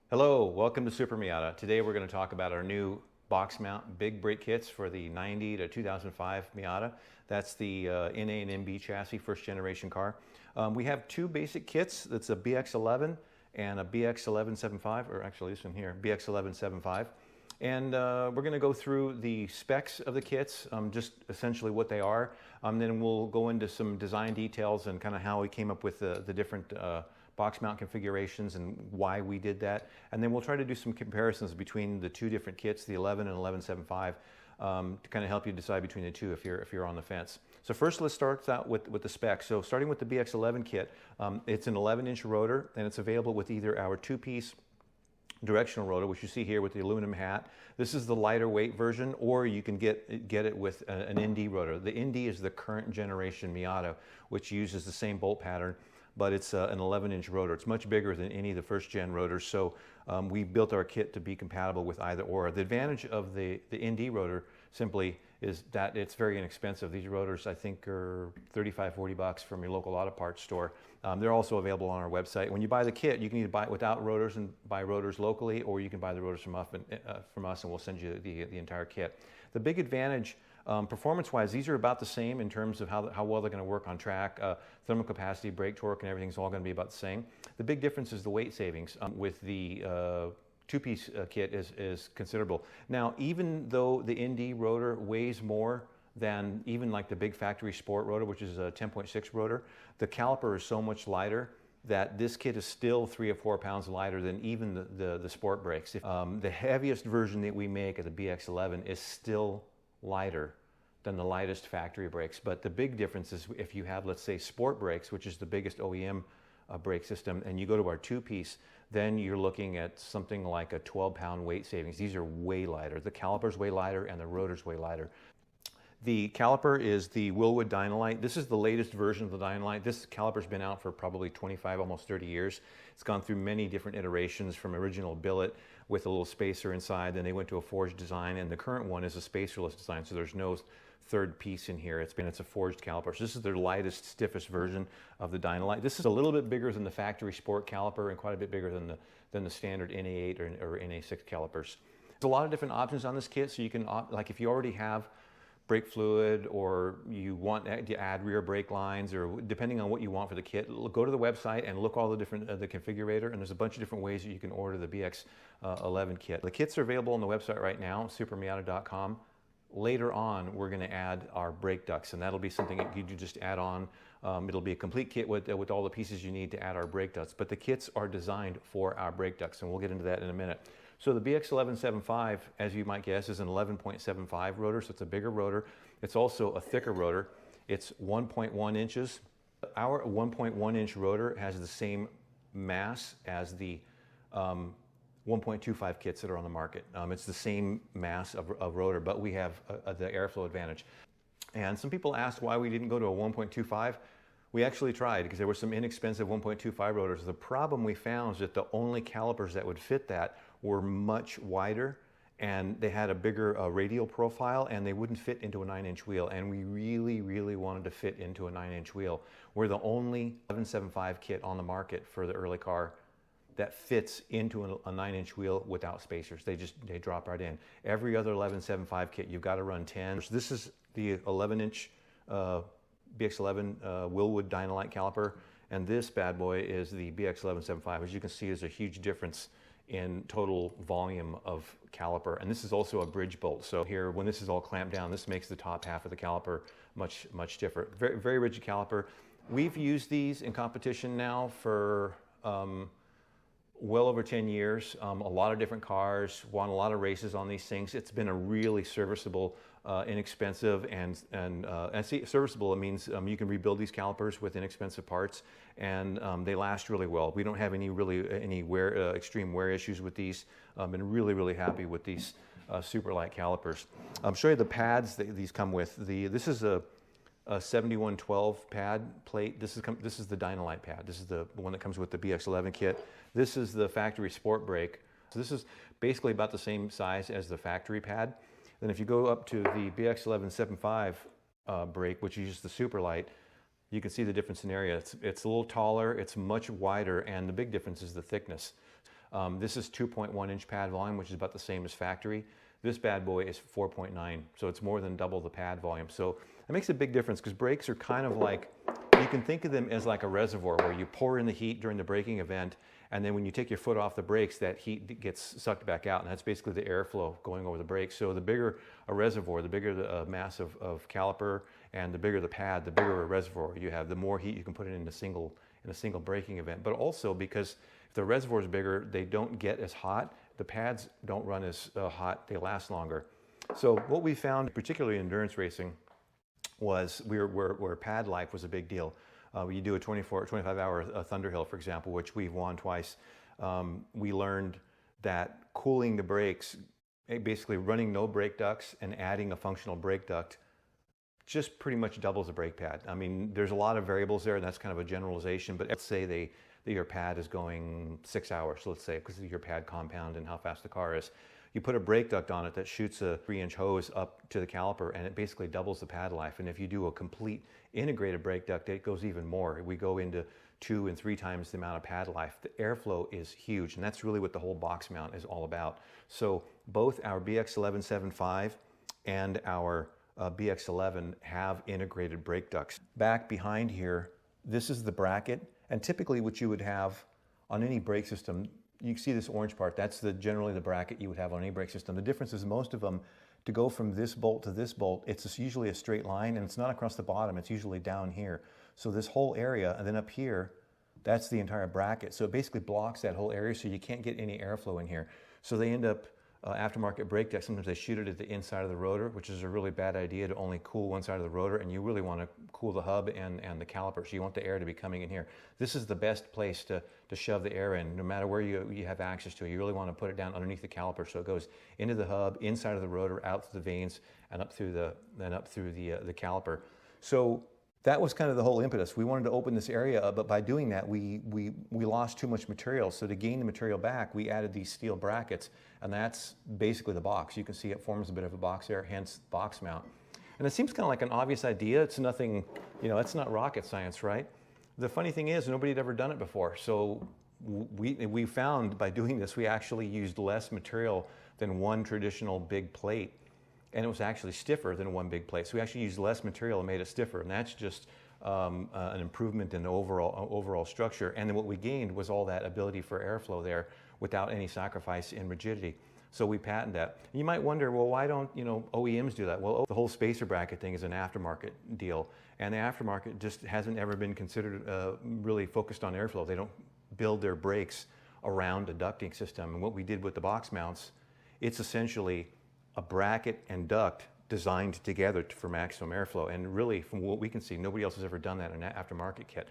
Hello, welcome to SuperMiata. Today we're going to talk about our new Boxmount Big Brake Kits for the 90 to 2005 Miata. That's the NA and MB chassis, first generation car. We have two basic kits. That's a BX11 and a BX1175, or actually this one here, BX1175. And we're going to go through the specs of the kits, just essentially what they are. Then we'll go into some design details and kind of how we came up with the different box mount configurations and why we did that. And then we'll try to do some comparisons between the two different kits, the 11 and 1175, to kind of help you decide between the two if you're on the fence. So first let's start out with the specs. So starting with the BX11 kit, it's an 11-inch rotor and it's available with either our two-piece directional rotor, which you see here with the aluminum hat. This is the lighter weight version, or you can get it with an ND rotor. The ND is the current generation Miata, which uses the same bolt pattern, but it's an 11-inch rotor. It's much bigger than any of the first-gen rotors, so we built our kit to be compatible with either or. The advantage of the ND rotor simply is that it's very inexpensive. These rotors, I think, are $35–40 from your local auto parts store. They're also available on our website. When you buy the kit, you can either buy it without rotors and buy rotors locally, or you can buy the rotors from us and we'll send you the entire kit. The big advantage, performance-wise, these are about the same in terms of how well they're going to work on track. Thermal capacity, brake torque, and everything's all going to be about the same. The big difference is the weight savings. With the two-piece kit is considerable. Now, even though the ND rotor weighs more than even like the big factory sport rotor, which is a 10.6 rotor, the caliper is so much lighter that this kit is still 3 or 4 pounds lighter than even the sport brakes. The heaviest version that we make of the BX11 is still lighter than the lightest factory brakes. But the big difference is if you have, let's say, sport brakes, which is the biggest OEM brake system, and you go to our two-piece, then you're looking at something like a 12-pound weight savings. These are way lighter. The caliper's way lighter and the rotor's way lighter. The caliper is the Wilwood Dynalite. This is the latest version of the Dynalite. This caliper's been out for probably 25, almost 30 years. It's gone through many different iterations, from original billet with a little spacer inside, then they went to a forged design, and the current one is a spacerless design, so there's no third piece in here. It's a forged caliper. So this is their lightest, stiffest version of the Dynalite. This is a little bit bigger than the factory sport caliper and quite a bit bigger than the standard NA8 or NA6 calipers. There's a lot of different options on this kit, so you can, like if you already have brake fluid or you want to add rear brake lines, or depending on what you want for the kit, go to the website and look all the different the configurator, and there's a bunch of different ways that you can order the BX11 kit. The kits are available on the website right now, supermiata.com. Later on, we're going to add our brake ducts, and that'll be something that you just add on. It'll be a complete kit with all the pieces you need to add our brake ducts, but the kits are designed for our brake ducts, and we'll get into that in a minute. So the BX1175, as you might guess, is an 11.75 rotor, so it's a bigger rotor. It's also a thicker rotor. It's 1.1 inches. Our 1.1-inch rotor has the same mass as the 1.25 kits that are on the market. It's the same mass of rotor, but we have the airflow advantage. And some people asked why we didn't go to a 1.25. We actually tried because there were some inexpensive 1.25 rotors. The problem we found is that the only calipers that would fit that were much wider, and they had a bigger radial profile, and they wouldn't fit into a 9-inch wheel. And we really, really wanted to fit into a 9-inch wheel. We're the only 1175 kit on the market for the early car that fits into a 9-inch wheel without spacers. They drop right in. Every other 1175 kit, you've got to run 10. This is the 11-inch BX11 Wilwood Dynalite caliper, and this bad boy is the BX1175. As you can see, there's a huge difference in total volume of caliper, and this is also a bridge bolt. So here, when this is all clamped down, this makes the top half of the caliper much stiffer. Very, very rigid caliper. We've used these in competition now for well over 10 years. A lot of different cars, won a lot of races on these things. It's been a really serviceable, inexpensive, and serviceable, it means you can rebuild these calipers with inexpensive parts, and they last really well. We don't have any extreme wear issues with these. I've been really, really happy with these Superlite calipers. I'll show you the pads that these come with. This is a 7112 pad plate. This is the Dynalite pad. This is the one that comes with the BX11 kit. This is the factory sport brake. So this is basically about the same size as the factory pad. Then if you go up to the BX1175 brake, which uses the Superlite, you can see the difference in area. It's a little taller, it's much wider, and the big difference is the thickness. This is 2.1 inch pad volume, which is about the same as factory. This bad boy is 4.9, so it's more than double the pad volume. So it makes a big difference because brakes are kind of like, you can think of them as like a reservoir where you pour in the heat during the braking event, and then when you take your foot off the brakes, that heat gets sucked back out, and that's basically the airflow going over the brakes. So the bigger a reservoir, the bigger the mass of caliper, and the bigger the pad, the bigger a reservoir you have, the more heat you can put in a single braking event. But also because if the reservoir is bigger, they don't get as hot. The pads don't run as hot, they last longer. So what we found, particularly in endurance racing, was where pad life was a big deal. You do a 25-hour Thunderhill, for example, which we've won twice. We learned that cooling the brakes, basically running no brake ducts and adding a functional brake duct, just pretty much doubles the brake pad. I mean, there's a lot of variables there, and that's kind of a generalization, but let's say your pad is going 6 hours, let's say, because of your pad compound and how fast the car is. You put a brake duct on it that shoots a 3-inch hose up to the caliper, and it basically doubles the pad life. And if you do a complete integrated brake duct, it goes even more. We go into 2 and 3 times the amount of pad life. The airflow is huge, and that's really what the whole box mount is all about. So both our BX1175 and our BX11 have integrated brake ducts. Back behind here, this is the bracket, and typically what you would have on any brake system, you can see this orange part, that's generally the bracket you would have on any brake system. The difference is most of them, to go from this bolt to this bolt, it's usually a straight line, and it's not across the bottom, it's usually down here. So this whole area, and then up here, that's the entire bracket. So it basically blocks that whole area, so you can't get any airflow in here. So they end up, aftermarket brake decks, sometimes they shoot it at the inside of the rotor, which is a really bad idea to only cool one side of the rotor, and you really want to cool the hub and the caliper, so you want the air to be coming in here. This is the best place to shove the air in, no matter where you have access to it. You really want to put it down underneath the caliper, so it goes into the hub, inside of the rotor, out through the vanes, and up through the caliper. So that was kind of the whole impetus. We wanted to open this area up, but by doing that, we lost too much material. So to gain the material back, we added these steel brackets, and that's basically the box. You can see it forms a bit of a box there, hence box mount. And it seems kind of like an obvious idea. It's nothing, it's not rocket science, right? The funny thing is, nobody had ever done it before. So we found by doing this, we actually used less material than one traditional big plate. And it was actually stiffer than one big plate. So we actually used less material and made it stiffer. And that's just an improvement in the overall structure. And then what we gained was all that ability for airflow there without any sacrifice in rigidity. So we patented that. You might wonder, well, why don't OEMs do that? Well, the whole spacer bracket thing is an aftermarket deal. And the aftermarket just hasn't ever been considered really focused on airflow. They don't build their brakes around a ducting system. And what we did with the box mounts, it's essentially a bracket and duct designed together for maximum airflow. And really, from what we can see, nobody else has ever done that in an aftermarket kit.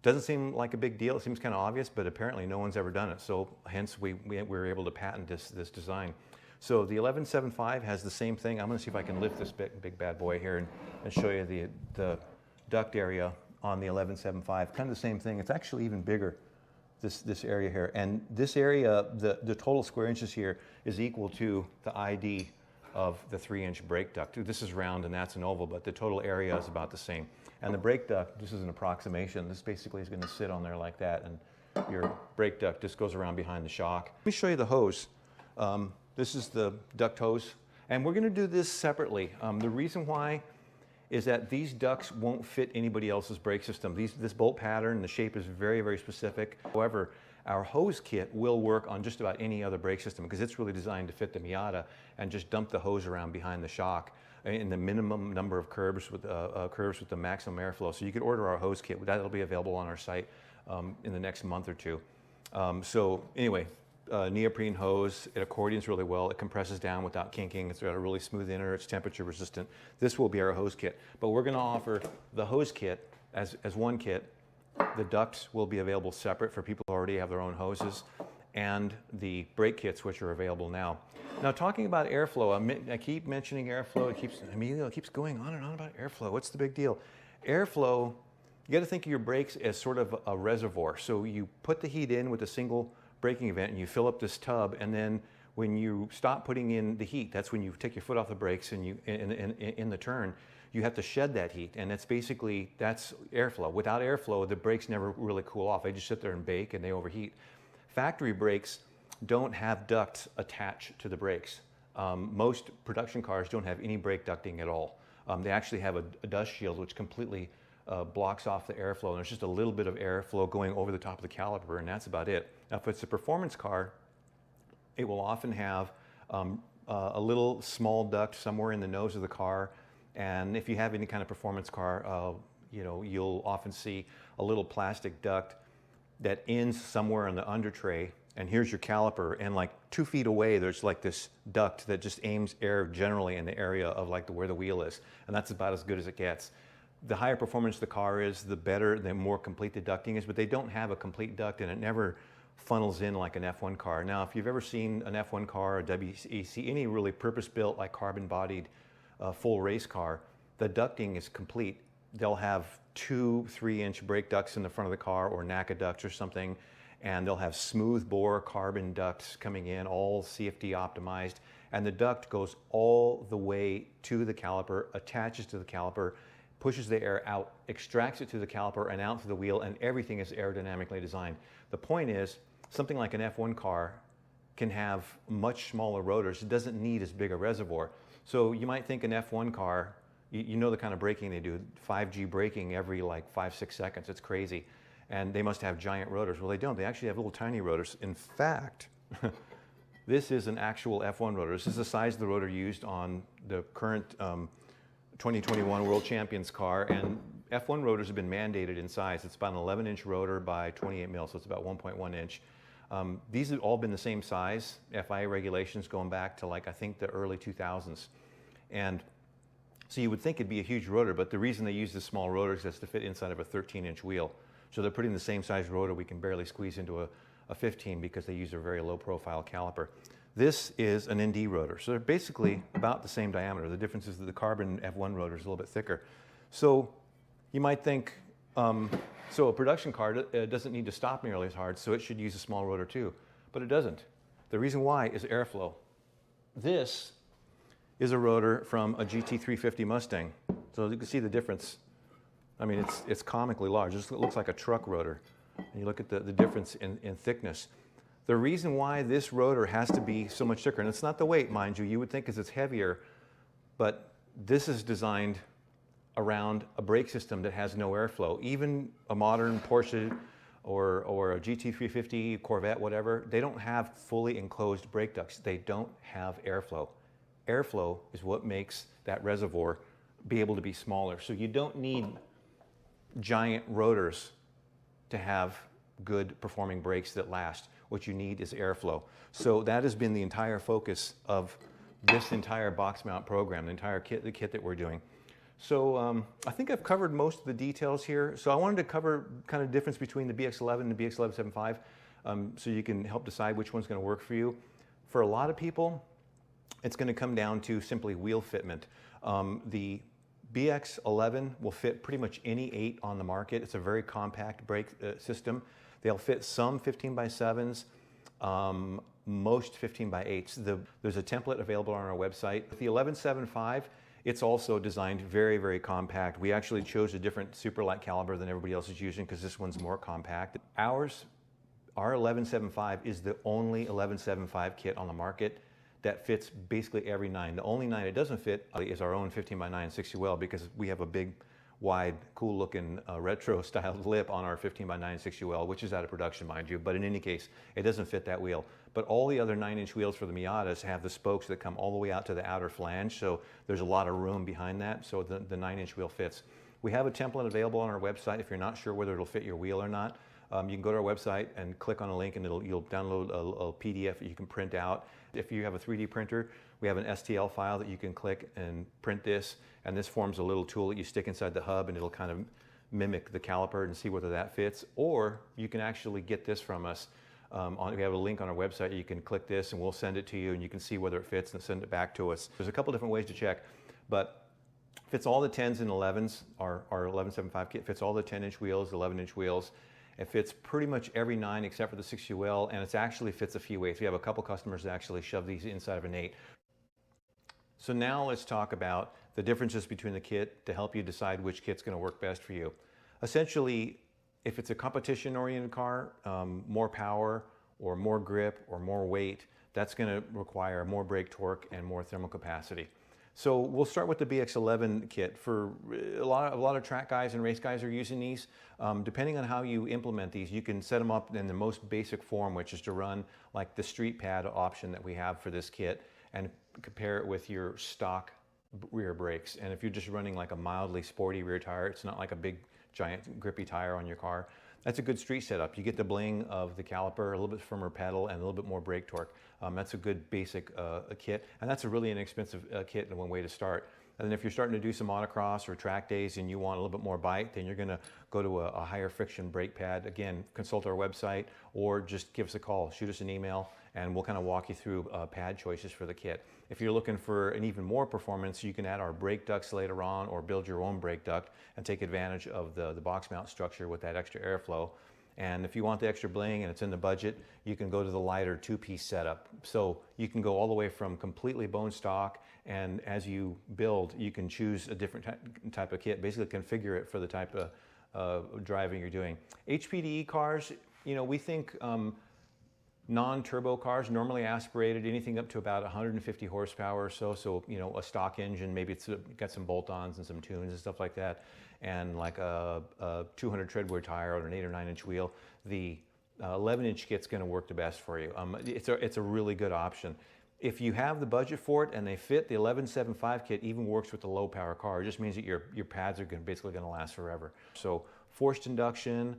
Doesn't seem like a big deal. It seems kind of obvious, but apparently no one's ever done it. So hence we were able to patent this design. So the 1175 has the same thing. I'm going to see if I can lift this big bad boy here and show you the duct area on the 1175. Kind of the same thing. It's actually even bigger. This area here, and this area, the total square inches here is equal to the ID of the 3-inch brake duct. This is round and that's an oval, but the total area is about the same. And the brake duct, this is an approximation. This basically is going to sit on there like that, and your brake duct just goes around behind the shock. Let me show you the hose. This is the duct hose, and we're going to do this separately. The reason why is that these ducts won't fit anybody else's brake system. This bolt pattern, the shape is very, very specific. However, our hose kit will work on just about any other brake system because it's really designed to fit the Miata and just dump the hose around behind the shock in the minimum number of curves with the maximum airflow. So you could order our hose kit. That'll be available on our site in the next month or two. So anyway, neoprene hose, it accordions really well, it compresses down without kinking, it's got a really smooth inner, it's temperature resistant. This will be our hose kit, but we're going to offer the hose kit as one kit. The ducts will be available separate for people who already have their own hoses, and the brake kits, which are available now. Now, talking about airflow, I keep mentioning airflow, it keeps going on and on about airflow. What's the big deal? Airflow, you got to think of your brakes as sort of a reservoir. So you put the heat in with a single braking event and you fill up this tub, and then when you stop putting in the heat, that's when you take your foot off the brakes and you in the turn, you have to shed that heat, and that's airflow. Without airflow, the brakes never really cool off. They just sit there and bake and they overheat. Factory brakes don't have ducts attached to the brakes. Most production cars don't have any brake ducting at all. They actually have a dust shield which completely blocks off the airflow, and there's just a little bit of airflow going over the top of the caliper, and that's about it. Now, if it's a performance car, it will often have a little small duct somewhere in the nose of the car, and if you have any kind of performance car, you'll often see a little plastic duct that ends somewhere in the under tray, and here's your caliper, and like 2 feet away there's like this duct that just aims air generally in the area of like where the wheel is, and that's about as good as it gets. The higher performance the car is, the better, the more complete the ducting is, but they don't have a complete duct, and it never funnels in like an F1 car. Now, if you've ever seen an F1 car, a WEC, any really purpose-built like carbon-bodied full race car, the ducting is complete. They'll have 2-3 inch brake ducts in the front of the car, or NACA ducts or something, and they'll have smooth bore carbon ducts coming in, all CFD optimized, and the duct goes all the way to the caliper, attaches to the caliper, pushes the air out, extracts it to the caliper and out to the wheel, and everything is aerodynamically designed. The point is, something like an F1 car can have much smaller rotors. It doesn't need as big a reservoir. So you might think an F1 car, you know the kind of braking they do, 5G braking every like 5-6 seconds. It's crazy. And they must have giant rotors. Well, they don't. They actually have little tiny rotors. In fact, this is an actual F1 rotor. This is the size of the rotor used on the current 2021 World Champions car, and F1 rotors have been mandated in size. It's about an 11-inch rotor by 28 mil, so it's about 1.1 inch. These have all been the same size, FIA regulations going back to like I think the early 2000s. And so you would think it'd be a huge rotor, but the reason they use this small rotor is that's to fit inside of a 13-inch wheel. So they're putting the same size rotor we can barely squeeze into a 15 because they use a very low profile caliper. This is an ND rotor, so they're basically about the same diameter. The difference is that the carbon F1 rotor is a little bit thicker. So you might think, so a production car doesn't need to stop nearly as hard, so it should use a small rotor too, but it doesn't. The reason why is airflow. This is a rotor from a GT350 Mustang, so you can see the difference. I mean, it's comically large. It looks like a truck rotor, and you look at the difference in thickness. The reason why this rotor has to be so much thicker, and it's not the weight, mind you would think because it's heavier, but this is designed around a brake system that has no airflow. Even a modern Porsche or a GT350, Corvette, whatever, they don't have fully enclosed brake ducts. They don't have airflow. Airflow is what makes that reservoir be able to be smaller. So you don't need giant rotors to have good performing brakes that last. What you need is airflow. So that has been the entire focus of this entire Boxmount program, the entire kit that we're doing. So I think I've covered most of the details here. So I wanted to cover kind of the difference between the BX11 and the BX1175 so you can help decide which one's going to work for you. For a lot of people, it's going to come down to simply wheel fitment. The BX11 will fit pretty much any 8 on the market. It's a very compact brake system. They'll fit some 15x7s, most 15x8s. There's a template available on our website. The 1175, it's also designed very, very compact. We actually chose a different Superlite caliber than everybody else is using because this one's more compact. Our 1175 is the only 1175 kit on the market that fits basically every 9. The only 9 it doesn't fit is our own 15x9 60L because we have a big, wide, cool-looking retro-styled lip on our 15x9 60L, which is out of production, mind you. But in any case, it doesn't fit that wheel. But all the other 9-inch wheels for the Miatas have the spokes that come all the way out to the outer flange, so there's a lot of room behind that, so the 9-inch wheel fits. We have a template available on our website if you're not sure whether it'll fit your wheel or not. You can go to our website and click on a link and you'll download a PDF that you can print out. If you have a 3D printer, we have an STL file that you can click and print this, and this forms a little tool that you stick inside the hub and it'll kind of mimic the caliper and see whether that fits. Or you can actually get this from us. We have a link on our website. You can click this and we'll send it to you and you can see whether it fits and send it back to us. There's a couple different ways to check, but fits all the 10s and 11s. Our 1175 kit fits all the 10-inch wheels, 11-inch wheels. It fits pretty much every 9 except for the 60L, and it actually fits a few ways. We have a couple customers that actually shove these inside of an 8. So now let's talk about the differences between the kit to help you decide which kit's going to work best for you. Essentially, if it's a competition-oriented car, more power or more grip or more weight, that's going to require more brake torque and more thermal capacity. So we'll start with the BX11 kit. For a lot of track guys and race guys are using these. Depending on how you implement these, you can set them up in the most basic form, which is to run like the street pad option that we have for this kit, and compare it with your stock rear brakes. And if you're just running like a mildly sporty rear tire, it's not like a big giant grippy tire on your car, that's a good street setup. You get the bling of the caliper, a little bit firmer pedal, and a little bit more brake torque. That's a good basic kit, and that's a really inexpensive kit and one way to start. And then if you're starting to do some autocross or track days and you want a little bit more bite, then you're gonna go to a higher friction brake pad. Again, consult our website or just give us a call, shoot us an email, and we'll kind of walk you through pad choices for the kit. If you're looking for an even more performance, you can add our brake ducts later on or build your own brake duct and take advantage of the box mount structure with that extra airflow. And if you want the extra bling and it's in the budget, you can go to the lighter two-piece setup. So you can go all the way from completely bone stock, and as you build, you can choose a different type of kit, basically configure it for the type of driving you're doing. HPDE cars, you know, we think non-turbo cars, normally aspirated, anything up to about 150 horsepower or so. So, you know, a stock engine, maybe it's got some bolt-ons and some tunes and stuff like that, and like a 200 treadwear tire or an 8 or 9 inch wheel. The 11 inch kit's going to work the best for you. It's a really good option. If you have the budget for it and they fit, the 11.75 kit even works with the low power car. It just means that your pads are basically going to last forever. So forced induction,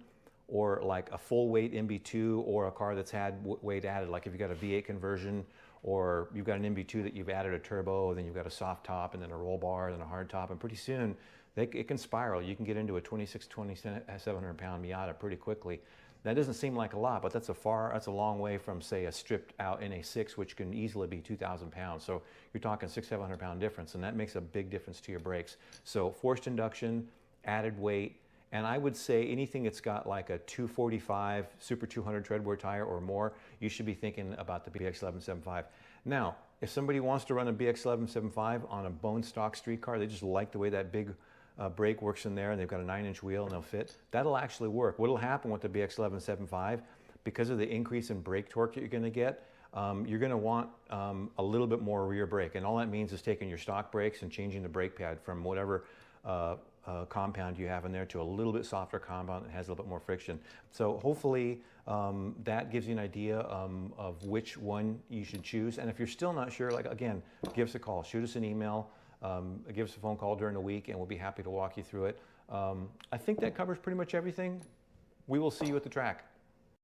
or like a full weight MB2, or a car that's had weight added, like if you've got a V8 conversion, or you've got an MB2 that you've added a turbo, then you've got a soft top and then a roll bar and then a hard top, and pretty soon it can spiral. You can get into a 2,700 pound Miata pretty quickly. That doesn't seem like a lot, but that's a long way from, say, a stripped out NA6, which can easily be 2,000 pounds. So you're talking 600-700 pound difference, and that makes a big difference to your brakes. So forced induction, added weight, and I would say anything that's got like a 245 Super 200 treadwear tire or more, you should be thinking about the BX1175. Now, if somebody wants to run a BX1175 on a bone stock street car, they just like the way that big brake works in there, and they've got a 9 inch wheel and they'll fit, that'll actually work. What'll happen with the BX1175, because of the increase in brake torque that you're going to get, you're going to want a little bit more rear brake, and all that means is taking your stock brakes and changing the brake pad from whatever compound you have in there to a little bit softer compound that has a little bit more friction. So hopefully that gives you an idea of which one you should choose. And if you're still not sure, like, again, give us a call, shoot us an email, give us a phone call during the week, and we'll be happy to walk you through it. I think that covers pretty much everything. We will see you at the track.